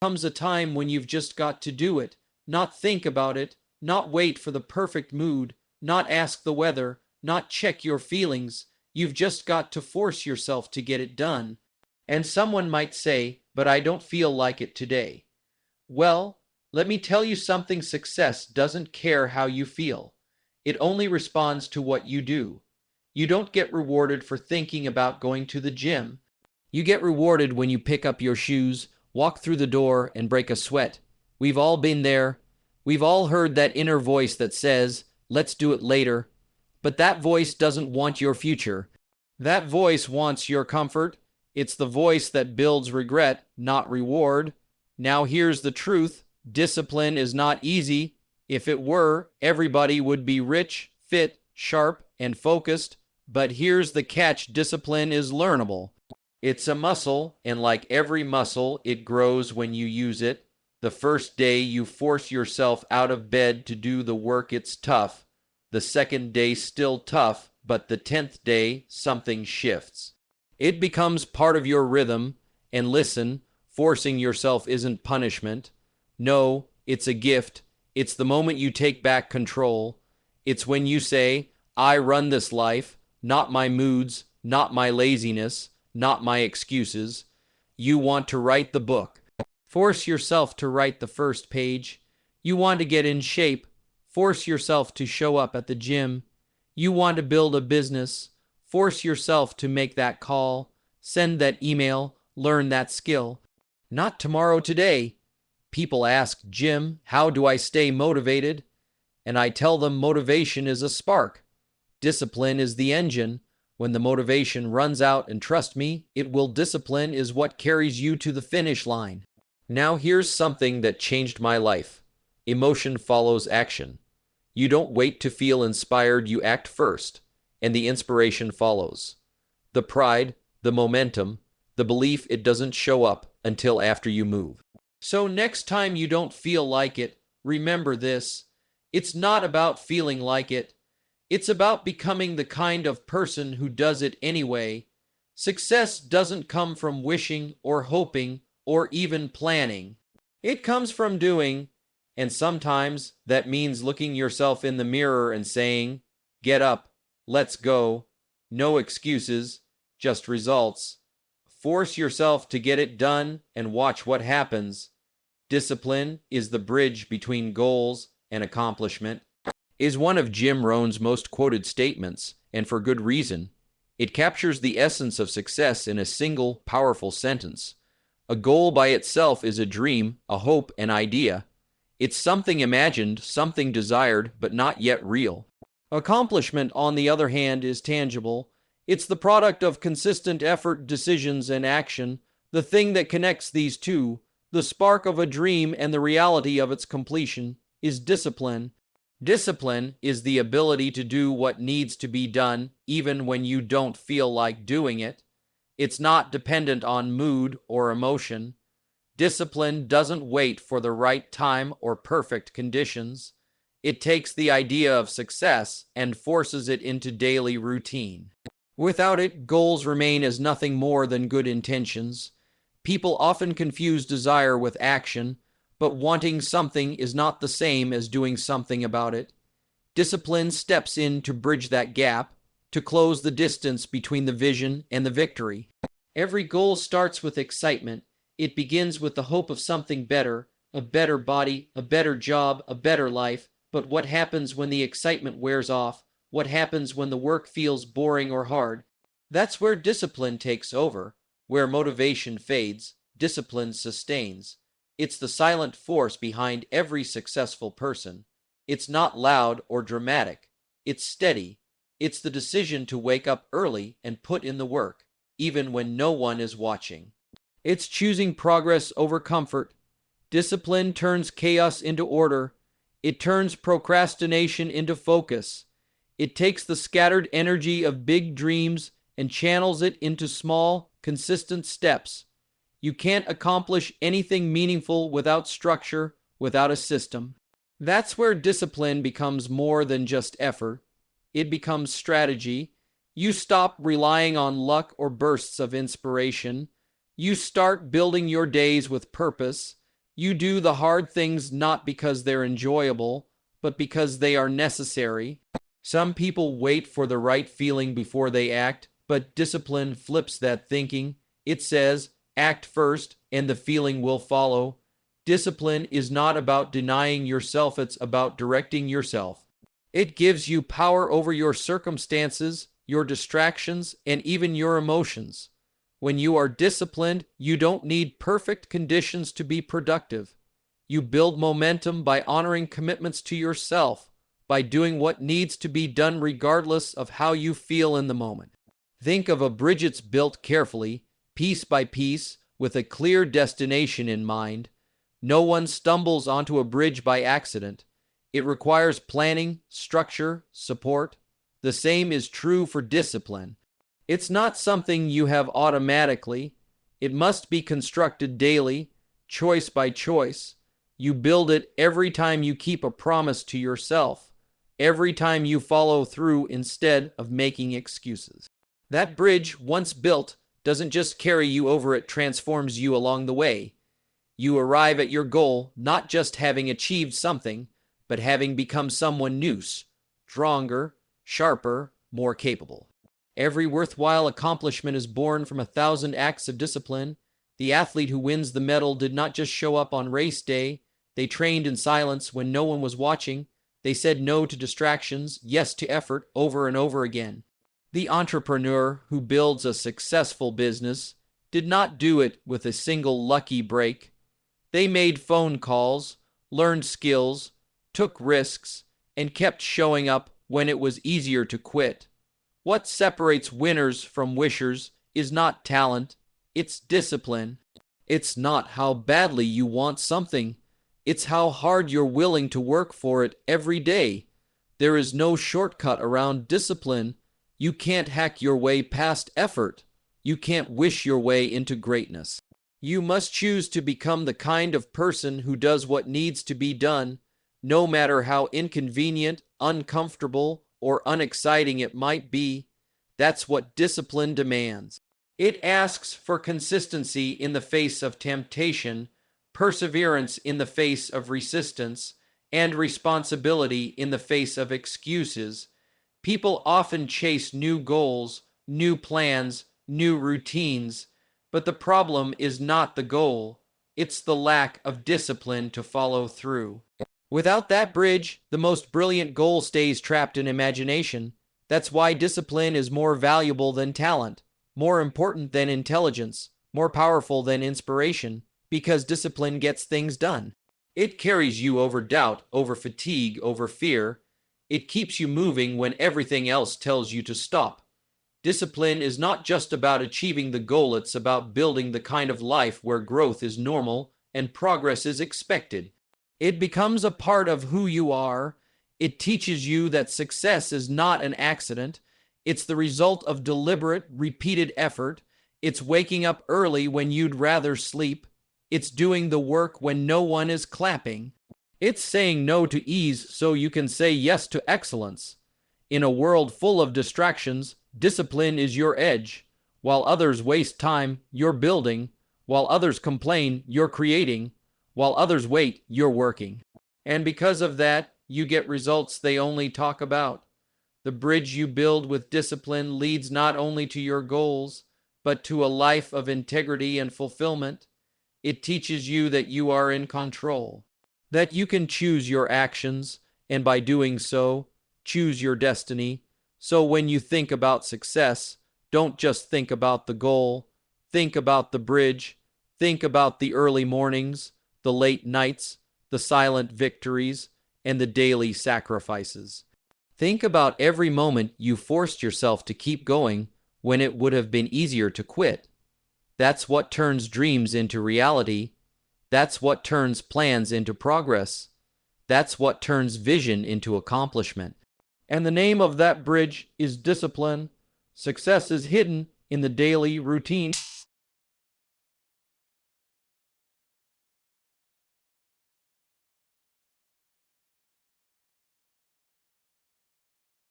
Comes a time when you've just got to do it, not think about it, not wait for the perfect mood, not ask the weather, not check your feelings. You've just got to force yourself to get it done. And someone might say, but I don't feel like it today. Well, let me tell you something: success doesn't care how you feel. It only responds to what you do. You don't get rewarded for thinking about going to the gym. You get rewarded when you pick up your shoes, walk through the door, and break a sweat. We've all been there. We've all heard that inner voice that says, let's do it later. But that voice doesn't want your future. That voice wants your comfort. It's the voice that builds regret, not reward. Now here's the truth: discipline is not easy. If it were, everybody would be rich, fit, sharp, and focused. But here's the catch: discipline is learnable. It's a muscle, and like every muscle, it grows when you use it. The first day you force yourself out of bed to do the work, it's tough. The second day, still tough, but the 10th day, something shifts. It becomes part of your rhythm. And listen, forcing yourself isn't punishment. No, it's a gift. It's the moment you take back control. It's when you say, I run this life, not my moods, not my laziness, not my excuses. You want to write the book. Force yourself to write the first page. You want to get in shape. Force yourself to show up at the gym. You want to build a business. Force yourself to make that call, send that email, learn that skill. Not tomorrow, today. People ask, Jim, how do I stay motivated? And I tell them motivation is a spark. Discipline is the engine. When the motivation runs out, and trust me, it will, discipline is what carries you to the finish line. Now here's something that changed my life. Emotion follows action. You don't wait to feel inspired, you act first, and the inspiration follows. The pride, the momentum, the belief, it doesn't show up until after you move. So next time you don't feel like it, remember this: it's not about feeling like it. It's about becoming the kind of person who does it anyway. Success doesn't come from wishing or hoping or even planning. It comes from doing, and sometimes that means looking yourself in the mirror and saying, get up, let's go. No excuses, just results. Force yourself to get it done and watch what happens. Discipline is the bridge between goals and accomplishment. Is one of Jimrohn's most quoted statements, and for good reason. It captures the essence of success in a single, powerful sentence. A goal by itself is a dream, a hope, an idea. It's something imagined, something desired, but not yet real. Accomplishment, on the other hand, is tangible. It's the product of consistent effort, decisions, and action, the thing that connects these two. The spark of a dream and the reality of its completion is discipline. Discipline is the ability to do what needs to be done, even when you don't feel like doing it. It's not dependent on mood or emotion. Discipline doesn't wait for the right time or perfect conditions. It takes the idea of success and forces it into daily routine. Without it, goals remain as nothing more than good intentions. People often confuse desire with action, but wanting something is not the same as doing something about it. Discipline steps in to bridge that gap, to close the distance between the vision and the victory. Every goal starts with excitement. It begins with the hope of something better, a better body, a better job, a better life. But what happens when the excitement wears off? What happens when the work feels boring or hard? That's where discipline takes over. Where motivation fades, discipline sustains. It's the silent force behind every successful person. It's not loud or dramatic. It's steady. It's the decision to wake up early and put in the work, even when no one is watching. It's choosing progress over comfort. Discipline turns chaos into order. It turns procrastination into focus. It takes the scattered energy of big dreams and channels it into small, consistent steps. You can't accomplish anything meaningful without structure, without a system. That's where discipline becomes more than just effort. It becomes strategy. You stop relying on luck or bursts of inspiration. You start building your days with purpose. You do the hard things not because they're enjoyable, but because they are necessary. Some people wait for the right feeling before they act, but discipline flips that thinking. It says, act first and the feeling will follow. Discipline is not about denying yourself, it's about directing yourself. It gives you power over your circumstances, your distractions, and even your emotions. When you are disciplined, you don't need perfect conditions to be productive. You build momentum by honoring commitments to yourself, by doing what needs to be done regardless of how you feel in the moment. Think of a bridge that's built carefully, piece by piece, with a clear destination in mind. No one stumbles onto a bridge by accident. It requires planning, structure, support. The same is true for discipline. It's not something you have automatically. It must be constructed daily, choice by choice. You build it every time you keep a promise to yourself, every time you follow through instead of making excuses. That bridge, once built, doesn't just carry you over, it transforms you along the way. You arrive at your goal not just having achieved something, but having become someone new, stronger, sharper, more capable. Every worthwhile accomplishment is born from 1,000 acts of discipline. The athlete who wins the medal did not just show up on race day. They trained in silence when no one was watching. They said no to distractions, yes to effort, over and over again. The entrepreneur who builds a successful business did not do it with a single lucky break. They made phone calls, learned skills, took risks, and kept showing up when it was easier to quit. What separates winners from wishers is not talent, it's discipline. It's not how badly you want something, it's how hard you're willing to work for it every day. There is no shortcut around discipline. You can't hack your way past effort. You can't wish your way into greatness. You must choose to become the kind of person who does what needs to be done, no matter how inconvenient, uncomfortable, or unexciting it might be. That's what discipline demands. It asks for consistency in the face of temptation, perseverance in the face of resistance, and responsibility in the face of excuses. People often chase new goals, new plans, new routines, but the problem is not the goal. It's the lack of discipline to follow through. Without that bridge, the most brilliant goal stays trapped in imagination. That's why discipline is more valuable than talent, more important than intelligence, more powerful than inspiration, because discipline gets things done. It carries you over doubt, over fatigue, over fear. It keeps you moving when everything else tells you to stop. Discipline is not just about achieving the goal, it's about building the kind of life where growth is normal and progress is expected. It becomes a part of who you are. It teaches you that success is not an accident. It's the result of deliberate, repeated effort. It's waking up early when you'd rather sleep. It's doing the work when no one is clapping. It's saying no to ease so you can say yes to excellence. In a world full of distractions, discipline is your edge. While others waste time, you're building. While others complain, you're creating. While others wait, you're working. And because of that, you get results they only talk about. The bridge you build with discipline leads not only to your goals, but to a life of integrity and fulfillment. It teaches you that you are in control, that you can choose your actions, and by doing so, choose your destiny. So when you think about success, don't just think about the goal. Think about the bridge. Think about the early mornings, the late nights, the silent victories, and the daily sacrifices. Think about every moment you forced yourself to keep going when it would have been easier to quit. That's what turns dreams into reality. That's what turns plans into progress. That's what turns vision into accomplishment. And the name of that bridge is discipline. Success is hidden in the daily routine.